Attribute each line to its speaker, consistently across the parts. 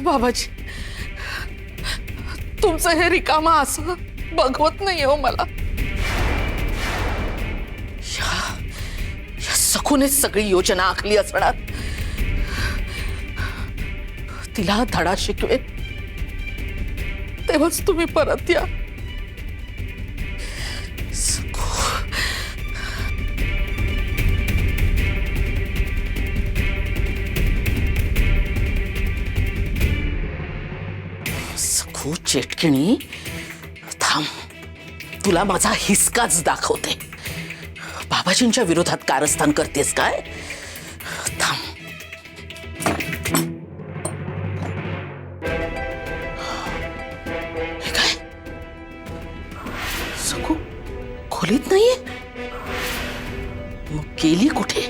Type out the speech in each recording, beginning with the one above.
Speaker 1: बाबाजी, तुमचं हे रिकामा असं बघवत नाही हो मला. या सखूनेच सगळी योजना आखली असणार. तिला धडा शिकवेल तेव्हाच तुम्ही परत या. सखू चेटकिणी, थांब, तुला माझा हिसकाच दाखवते. बाबाजींच्या विरोधात कारस्थान करतेस काय? थांब. हे काय? सखू खोलीत नाहीये, मग गेली कुठे?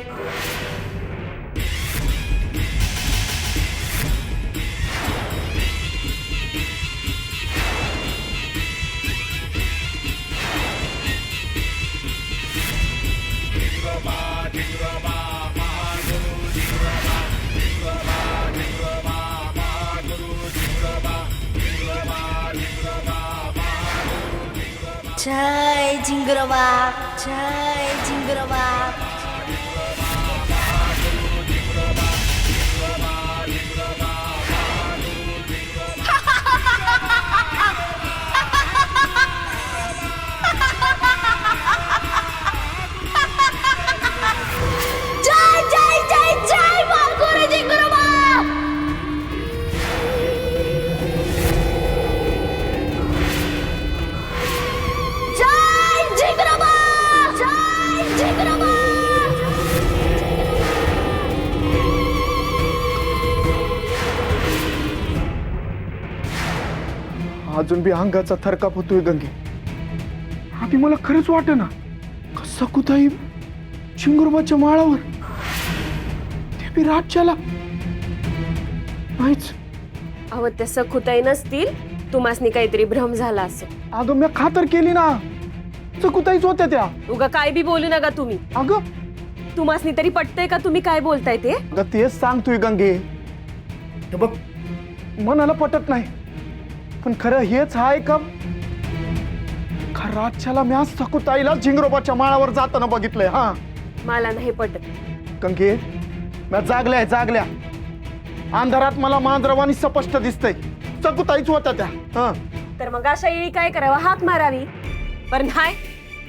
Speaker 2: जय जिंगरवा, जय जिंगरवा. जय जय जय जय वाघोरे जिंगरवा.
Speaker 3: अजून बी अंगाचा थरकाप होतोय गंगे. आधी मला खरंच वाटेना कसा कुताई चिंगुरबाच्या माळावर, ते बी राज्याला. नाहीच.
Speaker 2: अहो त्या सखुताई नसतील, तुम्हासनी काहीतरी भ्रम झाला असेल.
Speaker 3: अगं मी खातर केली ना, सखुताईच होत्या त्या.
Speaker 2: उगा काय बी बोलू नका तुम्ही.
Speaker 3: अगं
Speaker 2: तुम्हासनी तरी पटतंय का तुम्ही काय बोलताय ते?
Speaker 3: अगं तेच सांगतोय गंगे. हे बघ, मनाला पटत नाही, पण खरं हेच आहे का? राज्याला मी आज सखुताईला झिंगरोबाच्या माळावर जाताना बघितलंय. हा,
Speaker 2: मला नाही पटत.
Speaker 3: गंगे मी जागल्या अंधारात मला मांजरवाणी स्पष्ट दिसतंय सखुताईच होत्या त्या. हा,
Speaker 2: तर मग अशा येळी काय करावं? हाक मारावी. पण नाही,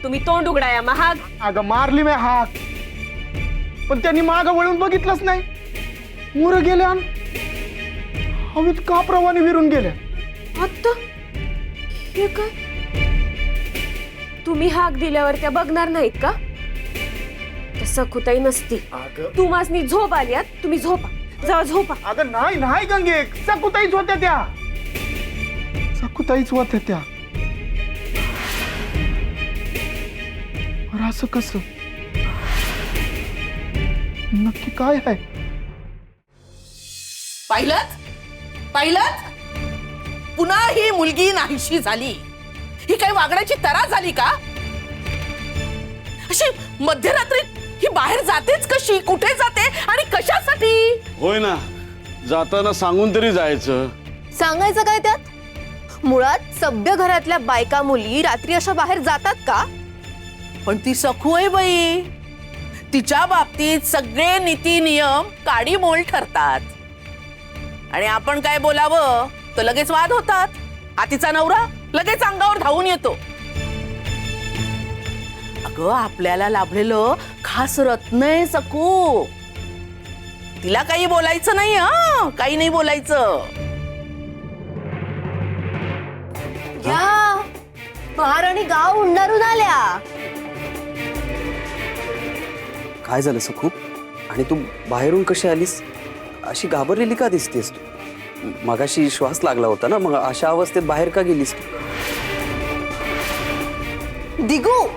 Speaker 2: तुम्ही तोंड उघडाया महाग.
Speaker 3: अगं मारली मी हाक, पण त्यांनी मागं वळून बघितलंच नाही. मुर गेल्या हवीत काप्रवाने विरून गेल्या.
Speaker 2: आता हे काय? तुम्ही हाक दिल्यावर त्या बघणार नाहीत का? त्या सखुताई नसती. तुम्हासनी झोप आली, तुम्ही झोपा, जावा झोपा.
Speaker 3: अगं नाही नाही गंगे, सखुताईच होत्या त्या. सखुताईच होत्या त्या. असं कसं? नक्की काय आहे?
Speaker 1: पाहिलं पुन्हा ही मुलगी नाहीशी झाली. ही काही वागण्याची तरा झाली का? अशी मध्यरात्री ही बाहेर जातेच कशी, कुठे जाते आणि कशासाठी?
Speaker 4: होय ना, जाताना सांगून तरी जायचं.
Speaker 5: सांगायचं काय त्यात? मुळात सभ्य घरातल्या बायका मुली रात्री अशा बाहेर जातात का?
Speaker 1: पण ती सखू आहे बाई, तिच्या बाबतीत सगळे नीती नियम काडीमोल ठरतात. आणि आपण काय बोलावं तर लगेच वाद होतात. आतीचा नवरा लगेच अंगावर धावून येतो. अगं आपल्याला लाभलेलं खास रत्न आहे सखू. तिला काही बोलायचं नाही, काही नाही बोलायचं.
Speaker 5: घ्या, महाराणी गाव उंडारून आल्या.
Speaker 6: काय झालं सखू? आणि तू बाहेरून कशी आलीस? अशी घाबरलेली का दिसतेस तू? मगाशी श्वास लागला होता ना, मग अशा अवस्थेत बाहेर का गेलीस तू?
Speaker 5: दिगू,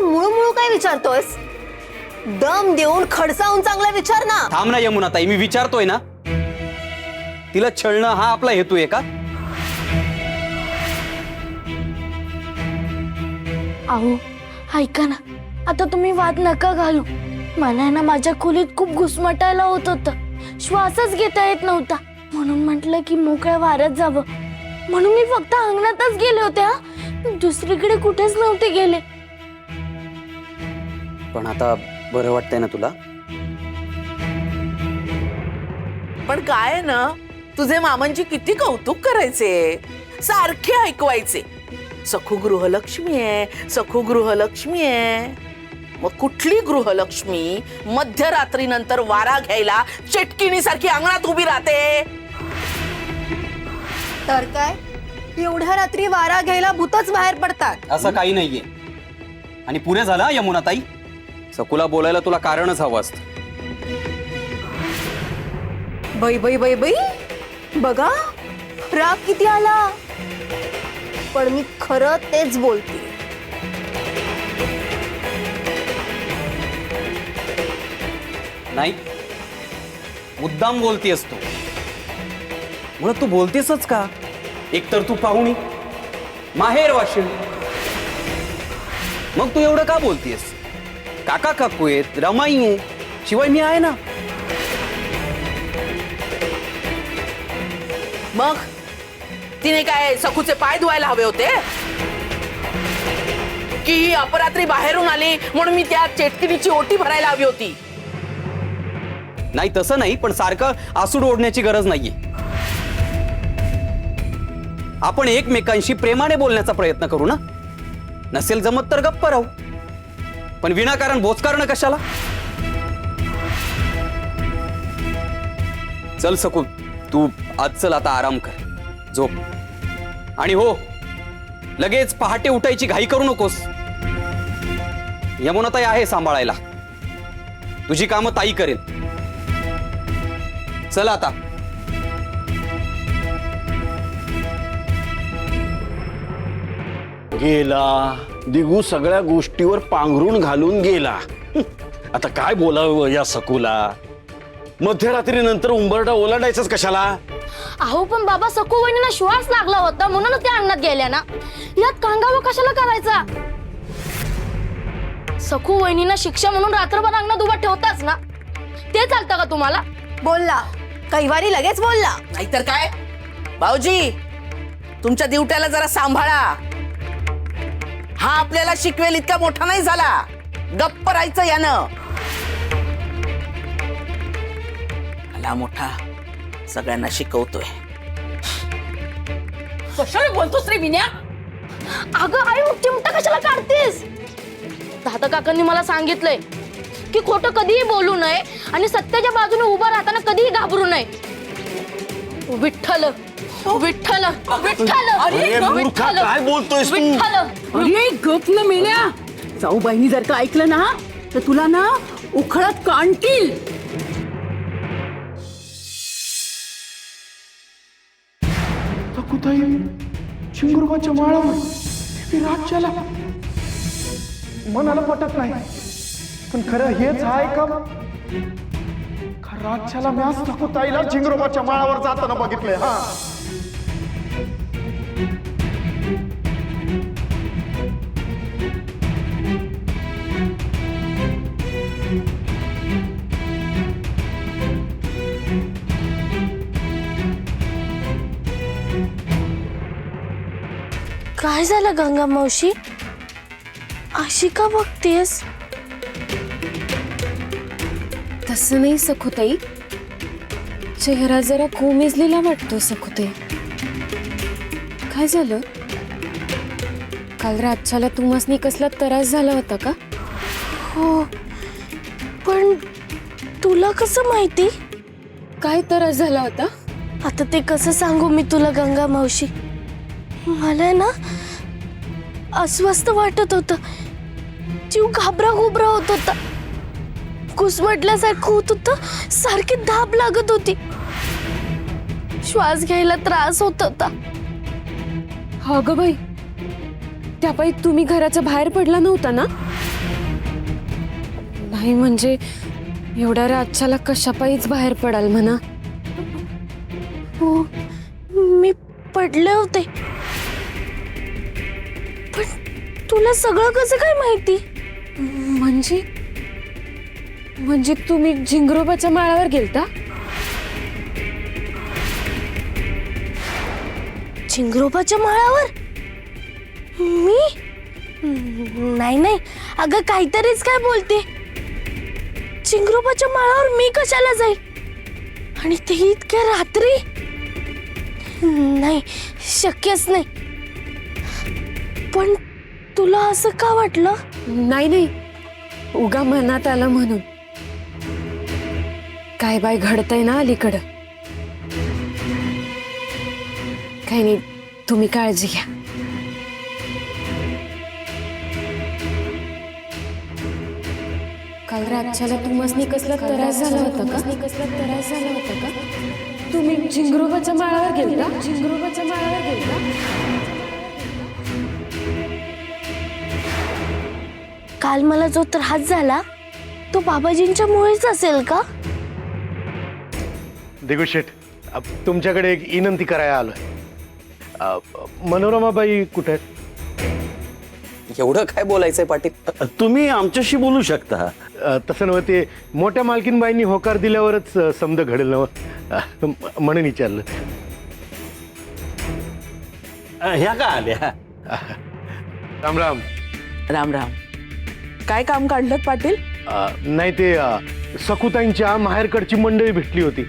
Speaker 5: मुळू काय विचारतोयस? दम देऊन खडसावून चांगला विचार ना.
Speaker 6: थांब ना यमुनाताई, मी विचारतोय ना. तिला छळणं हा आपला हेतू आहे का?
Speaker 7: अहो ऐका ना, आता तुम्ही वाद नका घालू. मला ना माझ्या खोलीत खूप घुसमटायला होत होतं, श्वासच घेता येत नव्हता. म्हणून म्हटलं की मोकळ्या वाऱ्यात जावं, म्हणून मी फक्त अंगणातच गेले होते. हा, दुसरीकडे कुठेच नव्हते गेले.
Speaker 6: पण आता बरं वाटतंय ना तुला?
Speaker 1: पण काय आहे ना, तुझे मामांची किती कौतुक करायचे, सारखे ऐकवायचे, सखू गृहलक्ष्मी आहे, सखू गृहलक्ष्मी आहे. मग कुठली गृहलक्ष्मी मध्यरात्रीनंतर वारा घ्यायला चेटकिणी सारखी अंगणात उभी राहते?
Speaker 5: तर काय, एवढ्या रात्री वारा घ्यायला भूतच बाहेर पडतात.
Speaker 6: असं काही नाहीये. आणि पुरे झालं हा, यमुनाताई. सखूला बोलायला तुला कारणच हवं असतं.
Speaker 5: बाई बाई बाई बाई, बघा राग किती आला. पण मी खरं तेच बोलते.
Speaker 6: नाही, मुद्दाम बोलतेस तू. म्हणून तू बोलतेसच का? एकतर तू पाहुणी, माहेर वाशीण, मग तू एवढं का बोलतेस? काका काकू आहेत, रमाई आहे, शिवाय मी आहे ना.
Speaker 1: मग तिने काय सखूचे पाय धुवायला हवे होते की ही अपरात्री बाहेरून आली म्हणून मी त्या चेटकिनीची ओटी भरायला हवी होती?
Speaker 6: नाही, तसं नाही, पण सारखं आसूड ओढण्याची गरज नाहीये. आपण एकमेकांशी प्रेमाने बोलण्याचा प्रयत्न करू ना. नसेल जमत तर गप्प राहू, पण विनाकारण बोचकारणं कशाला? चल सकू, तू आज चल, आता आराम कर, झोप. आणि हो, लगेच पहाटे उठायची घाई करू नकोस. यमुनाताई आहे सांभाळायला, तुझी कामं ताई करेल. चल आता.
Speaker 4: गेला दिगू, सगळ्या गोष्टीवर पांघरून घालून गेला. आता काय बोलावं या सकूला? मध्यरात्रीनंतर उंबरठा ओलांडायचंच कशाला?
Speaker 7: अहो पण बाबा, सखू वहिनींना श्वास लागला होता म्हणून त्या अंगणात गेल्या ना. यात कांगावा कशाला करायचा? सखू वहिनींना शिक्षा म्हणून रात्रभर अंगणात उभा ठेवताच ना, ते चालतं का तुम्हाला?
Speaker 5: बोलला कैवारी, लगेच बोलला.
Speaker 1: नाहीतर काय? भाऊजी, तुमच्या दिवट्याला जरा सांभाळा. हा आपल्याला शिकवेल इतका मोठा नाही झाला. गप्प राहायचं यानं. आला मोठा, सगळ्यांना शिकवतोय. कशाला बोलतोस रे विन्या?
Speaker 7: अगं आई, मग चिमटा कशाला काढतेस? दादा काकांनी मला सांगितलंय की खोटं कधीही बोलू नये आणि सत्याच्या बाजूने उभा राहताना कधीही घाबरू नये. विठ्ठल विठ्ठल विठ्ठल,
Speaker 4: अरे मूर्खा, काय बोलतोयस तू?
Speaker 7: विठ्ठल.
Speaker 8: अरे गप न मेल्या, जाऊबाईंनी जर का ऐकलं ना तर तुला ना उखळत काढतील.
Speaker 3: सखूताई चिंगुरबाच्या माळावर मी राज्याला, मनाला पटत नाही, पण खरं हेच आहे का? राज्याला मी आज सखूताईला चिंगुरबाच्या माळावर जाताना बघितलंय. हा,
Speaker 7: काय झालं गंगा मावशी? अशी का बघतेस?
Speaker 2: तसं नाही सखुताई, चेहरा जरा कोमेजलेला वाटतो सखुताई. काय झालं? काल रातच्याला तुम्हासनी कसला त्रास झाला होता का?
Speaker 7: हो, पण तुला कसं माहिती?
Speaker 2: काय त्रास झाला होता?
Speaker 7: आता ते कसं सांगू मी तुला गंगा मावशी? मला ना अस्वस्थ वाटत होतं, जीव घाबरा घुबरा होत होता, घुसमटल्यासारखं होत होतं, सारखी धाप लागत होती, श्वास घ्यायला त्रास होत होता.
Speaker 2: हा ग बाई, त्यापायी तुम्ही घराच्या बाहेर पडला नव्हता ना? नाही म्हणजे एवढ्या रातच्याला कशापायीच बाहेर पडाल म्हणा.
Speaker 7: हो, मी पडले होते, पण तुला सगळं कसं काय माहिती?
Speaker 2: म्हणजे तुम्ही झिंगरोबाच्या माळावर गेलता?
Speaker 7: चिंगरोबाच्या माळावर मी नाही नाही अगं काहीतरीच काय बोलते. चिंगरोबाच्या माळावर मी कशाला जाईल आणि ते इतक्या रात्री. नाही शक्यच नाही. पण तुला असं का वाटलं?
Speaker 2: नाही नाही, उगा मनात आलं म्हणून. काय बाय घडतंय ना अलीकडं. काही नाही, तुम्ही काळजी घ्या. काल रातच्याला तुम्हाला कसला त्रास झाला होता का? तुम्ही चिंगरोबाच्या माळावर गेलता?
Speaker 7: काल मला जो त्रास झाला तो बाबाजींच्या मुळेच असेल का?
Speaker 3: दिगू शेठ, तुमच्याकडे एक विनंती करायला आलोय. मनोरमाबाई कुठे आहेत?
Speaker 6: एवढं काय बोलायचंय पाटील?
Speaker 4: तुम्ही आमच्याशी बोलू शकता.
Speaker 3: तसं नव्हे, ते मोठ्या मालकीनबाईंनी होकार दिल्यावरच समज घडेल नवं म्हणून विचारलं.
Speaker 4: ह्या का आल्या?
Speaker 3: राम राम.
Speaker 1: राम राम. काय काम काढलं पाटील?
Speaker 3: नाही, ते सखुताईंच्या माहेरकडची मंडळी भेटली होती.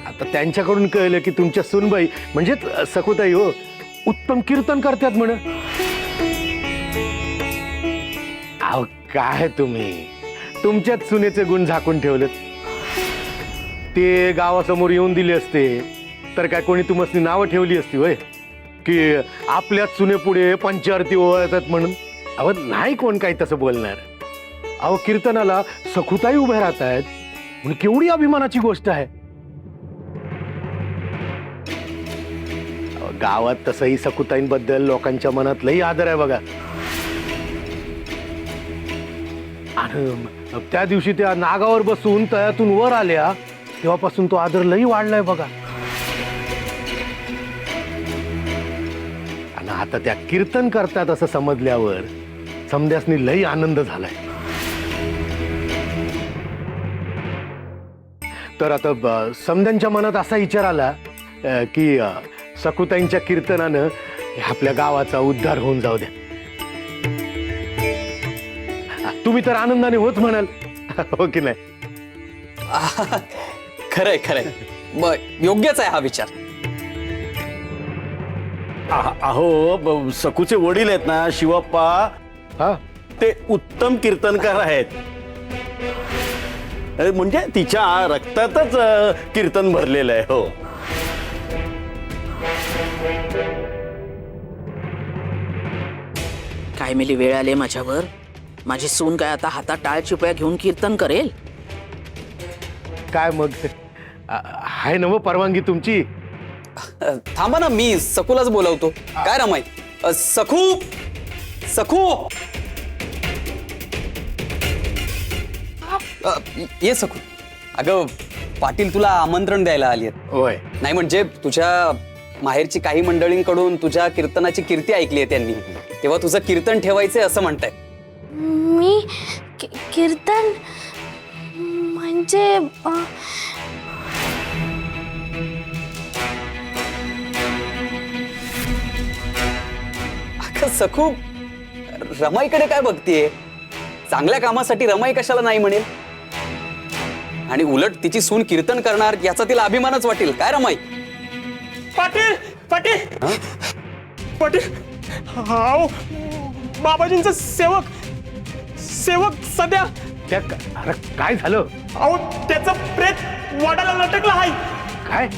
Speaker 3: आता त्यांच्याकडून कळलं की तुमच्या सुनबाई म्हणजेच सखुताई हो उत्तम कीर्तन करतात म्हण. अहो काय तुम्ही तुमच्याच सुनेचे गुण झाकून ठेवलेत. ते गावासमोर येऊन दिले असते तर काय कोणी तुम्हाला नावं ठेवली असती होय की आपल्याच सुनेपुढे पंचारती ओवाळतात म्हणून? अहो नाही कोण काही तसं बोलणार. अहो कीर्तनाला सखुताई उभ्या राहत आहेत म्हणून केवढी अभिमानाची गोष्ट आहे. गावात तसंही सखुताईंबद्दल लोकांच्या मनात लई आदर आहे बघा. आणि त्या दिवशी त्या नागावर बसून तळ्यातून वर आल्या तेव्हापासून तो आदर लई वाढलाय बघा. आणि आता त्या कीर्तन करतात असं समजल्यावर समद्यासनी लई आनंद झालाय. तर आता समद्यांच्या मनात असा विचार आला की सखुताईंच्या कीर्तनानं आपल्या गावाचा उद्धार होऊन जाऊ द्या. तुम्ही तर आनंदाने होच म्हणाल हो की नाही?
Speaker 6: खरंय. मग योग्यच आहे हा विचार.
Speaker 4: अहो सकूचे वडील आहेत ना शिवप्पा,
Speaker 3: हा
Speaker 4: ते उत्तम कीर्तनकार आहेत. म्हणजे तिच्या रक्तातच कीर्तन भरलेलं आहे. हो.
Speaker 1: काय मिली वेळ आले माझ्यावर. माझी सून काय आता हातात टाळ चिपळ्या घेऊन कीर्तन करेल?
Speaker 3: काय मग आहे ना परवानगी तुमची?
Speaker 6: थांबा ना, मी सकूलाच बोलवतो. काय रमाई? सखू ये सखू. अगं पाटील तुला आमंत्रण द्यायला आली आहेत.
Speaker 3: होय.
Speaker 6: नाही म्हणजे तुझ्या माहेरची काही मंडळींकडून तुझ्या कीर्तनाची कीर्ती ऐकली आहे त्यांनी, तेव्हा तुझं कीर्तन ठेवायचंय असं म्हणताय.
Speaker 7: मी कीर्तन म्हणजे
Speaker 6: अगं सखू, रमाईकडे काय बघतीये? चांगल्या कामासाठी रमाई कशाला नाही म्हणेल? आणि उलट तिची सून कीर्तन करणार याचा तिला अभिमानच वाटेल. काय रमाई?
Speaker 9: पाटील पाटील पाटील, हाव बाबाजींचा सेवक सध्या.
Speaker 3: अरे काय झालं?
Speaker 9: अहो त्याचं प्रेत वाडाला लटकलं आहे.
Speaker 3: काय?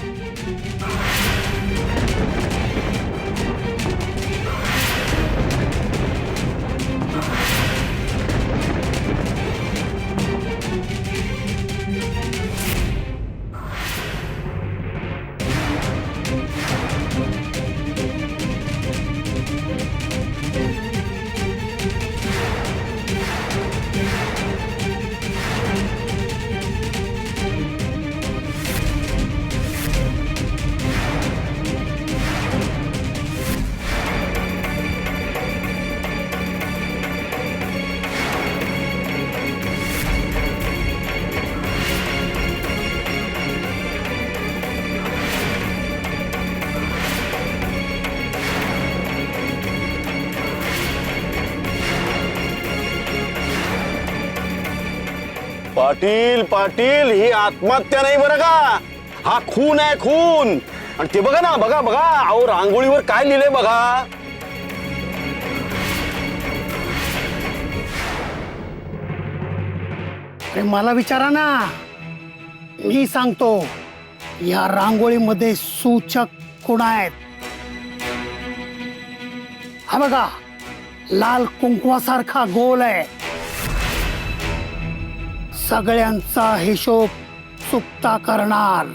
Speaker 4: पाटील पाटील ही आत्महत्या नाही बरं का, हा खून आहे खून. आणि ते बघा ना, बघा बघा, अहो रांगोळीवर काय लिहिलंय बघा.
Speaker 10: अरे मला विचारा ना, मी सांगतो. या रांगोळीमध्ये सूचक कोण आहेत? हा बघा, लाल कुंकवासारखा गोल आहे. सगळ्यांचा हिशोब चुकता करणार,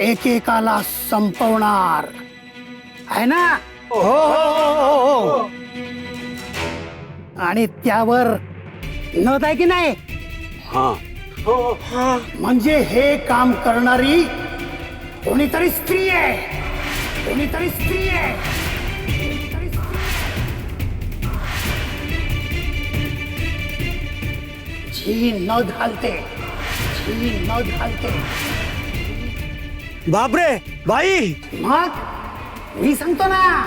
Speaker 10: एकेकाला संपवणार आहे ना. हो हो हो. आणि त्यावर नद आहे की नाही?
Speaker 4: हा
Speaker 10: म्हणजे हे काम करणारी कोणीतरी स्त्री आहे, कोणीतरी स्त्री आहे, कोणीतरी स्त्री आहे. जी नद घालते, जी नद घालते.
Speaker 9: बापरे बाई,
Speaker 10: मग मी सांगतो ना,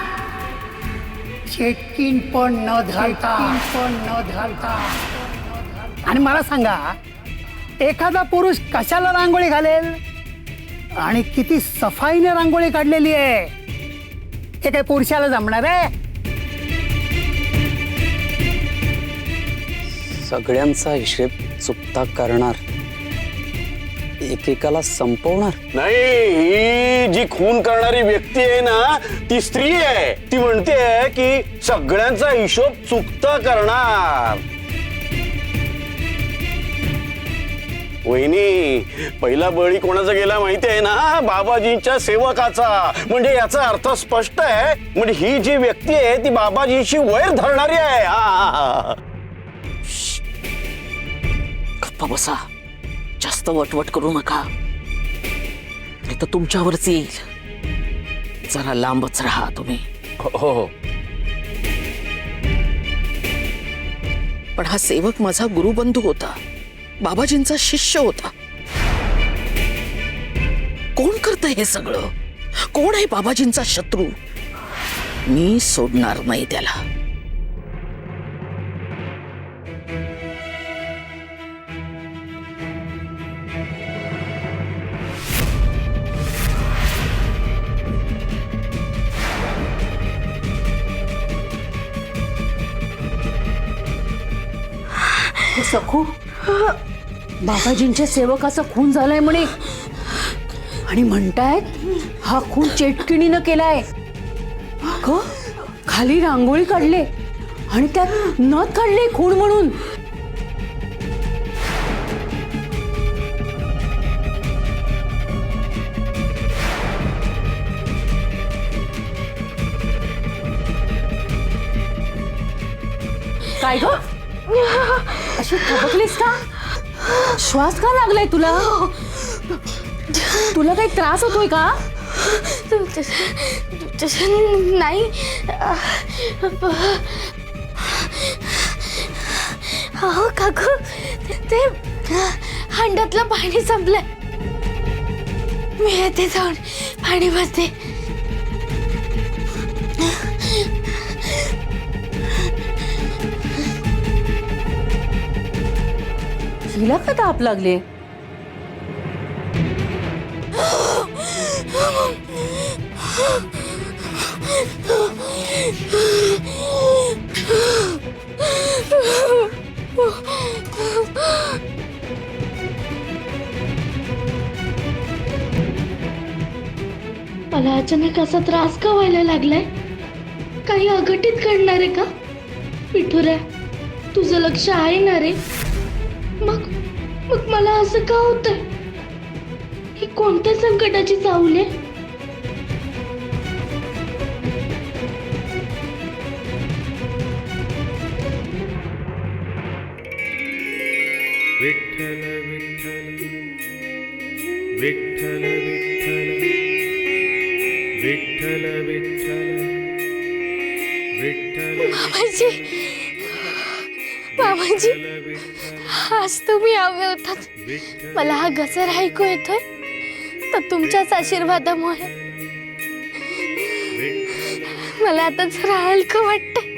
Speaker 10: चेटकीन पण न घालता, पण न घालता. आणि मला सांगा, एखादा पुरुष कशाला रांगोळी घालेल आणि किती सफाईने रांगोळी काढलेली आहे, हे काय पुरुषाला जमणार आहे?
Speaker 6: सगळ्यांचा हिशेब चुकता करणार, एकेकाला संपवणार.
Speaker 4: नाही, ही जी खून करणारी व्यक्ती आहे ना, ती स्त्री आहे. ती म्हणते की सगळ्यांचा हिशोब चुकता करणार. वहिनी, पहिला बळी कोणाचा गेला माहिती आहे ना? बाबाजींच्या सेवकाचा. म्हणजे याचा अर्थ स्पष्ट आहे, म्हणजे ही जी व्यक्ती आहे ती बाबाजींशी वैर धरणारी आहे. हा,
Speaker 1: गप्पा बसा, जास्त वटवट करू नका, नाही तर तुमच्यावरच येईल. जरा लांबच राहा तुम्ही.
Speaker 4: हो हो.
Speaker 1: पण हा सेवक माझा गुरुबंधू होता, बाबाजींचा शिष्य होता. कोण करतंय हे सगळं? कोण आहे बाबाजींचा शत्रू? मी सोडणार नाही त्याला.
Speaker 8: सखू, बाबाजींच्या सेवकाचा खून झालाय म्हणे, आणि म्हणतायत हा खून चेटकिणीनं केलाय. अगं, खाली रांगोळी काढले आणि त्यात नथ काढले खून म्हणून. काय ग, अशी थबकलीस का? श्वास का लागलाय तुला? तुला काही त्रास होतोय का?
Speaker 7: नाही. हो काकू, ते हंड्यातलं पाणी संपलंय. मी येते जाऊन पाणी भरते.
Speaker 8: हिला का ताप लागले?
Speaker 7: मला अचानक असा त्रास का व्हायला लागलाय? काही अघटित घडणार आहे का? विठुऱ्या, तुझं लक्ष आहे ना रे? मग मग मला असं का होतंय? ही कोणत्या संकटाची चाहुल आहे?
Speaker 9: विठ्ठल विठ्ठल विठ्ठल विठ्ठल विठ्ठल विठ्ठल.
Speaker 7: बाबाजी, बाबाजी, आज तुम्ही हवे होतात. मला हा गजर ऐकू येतोय तर तुमच्याच आशीर्वादामुळे. मला आता जरा हलकं वाटतंय.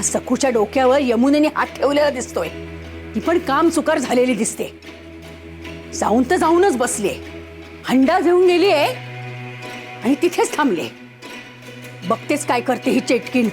Speaker 8: त्या सखूच्या डोक्यावर यमुनेने हात ठेवलेला दिसतोय. ती पण काम चुकार झालेली दिसते. जाऊन तर जाऊनच बसलीये, हंडा घेऊन गेलीये आणि तिथेच थांबले. बघतेच काय करते ही चेटकीण.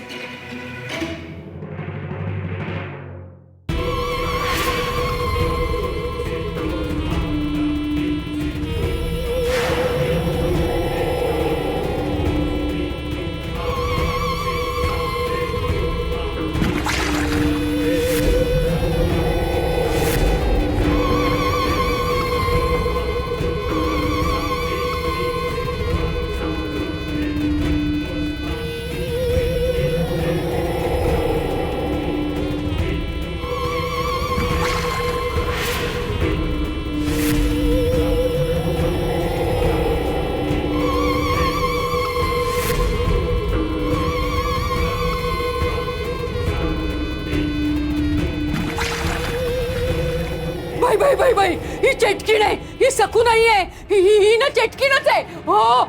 Speaker 8: बाई बाई बाई बाई, ही चेटकीण आहे, ही सकू नाहीये. ही ना चेटकीणच आहे. हो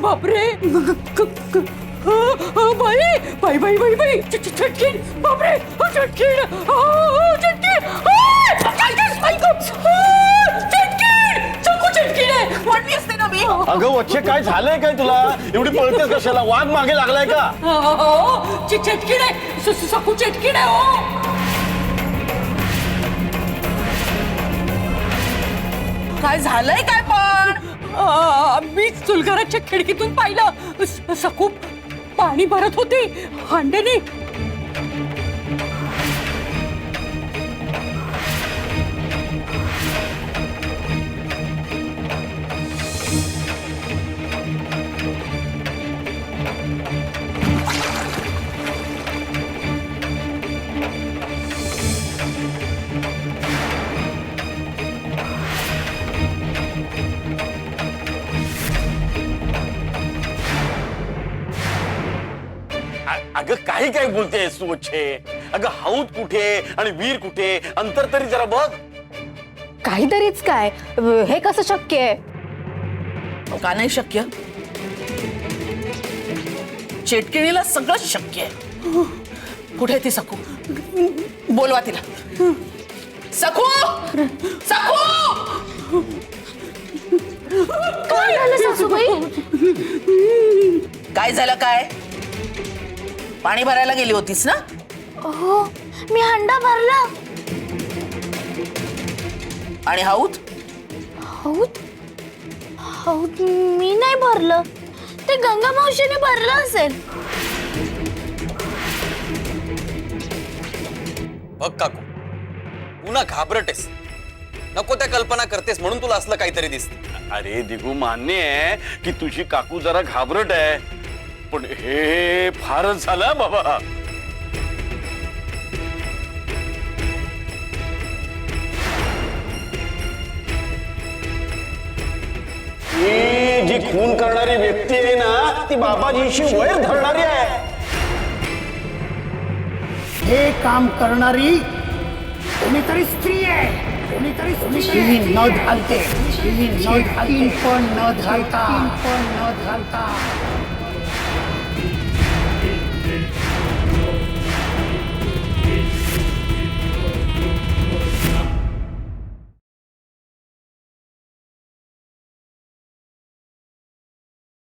Speaker 8: बापरे. बाई बाई बाई बाई बाई, चटकीण. बापरे, चटकीण. चटकीण. सकू चटकीण आहे.
Speaker 1: म्हणली असते ना मी.
Speaker 4: अगं वच्छे, काय झालंय काय तुला? एवढी पळतेस कशाला? वाघ मागे लागलाय का?
Speaker 8: चटकीण आहे. सकू चटकीण आहे. हो
Speaker 1: काय झालंय काय पण?
Speaker 8: मी चुलघराच्या खिडकीतून पाहिलं. सकू पाणी भरत होती हांड्याने.
Speaker 4: अगं काही काय बोलतेस तू वच्छे? अगं हौद कुठे आणि वीर कुठे? अंतर तरी जरा बघ.
Speaker 5: काहीतरीच काय, हे कसं शक्य आहे?
Speaker 1: का नाही शक्य? चेटकिणीला सगळं शक्य आहे. कुठे ती सकू? बोलवा तिला. सकू, सकू.
Speaker 7: काय झालं सासूबाई?
Speaker 1: काय झालं काय? पाणी भरायला गेली होतीस ना?
Speaker 7: हो, मी हंडा भरला.
Speaker 1: आणि हौद?
Speaker 7: हौद हौद मी नाही भरलं, ते गंगा मावशीने भरलं असेल.
Speaker 6: बघ काकू, तू ना घाबरटेस, नको त्या कल्पना करतेस म्हणून तुला असलं काहीतरी दिसत.
Speaker 4: अरे दिगू, मान्य आहे की तुझी काकू जरा घाबरट आहे, पण हे फारच झालं बाबा. ही जी खून करणारी व्यक्ती आहे ना, ती बाबाजीशी वैर धरणारी आहे.
Speaker 10: हे काम करणारी कोणीतरी स्त्री आहे. कोणीतरी न घालते, पण न घालता.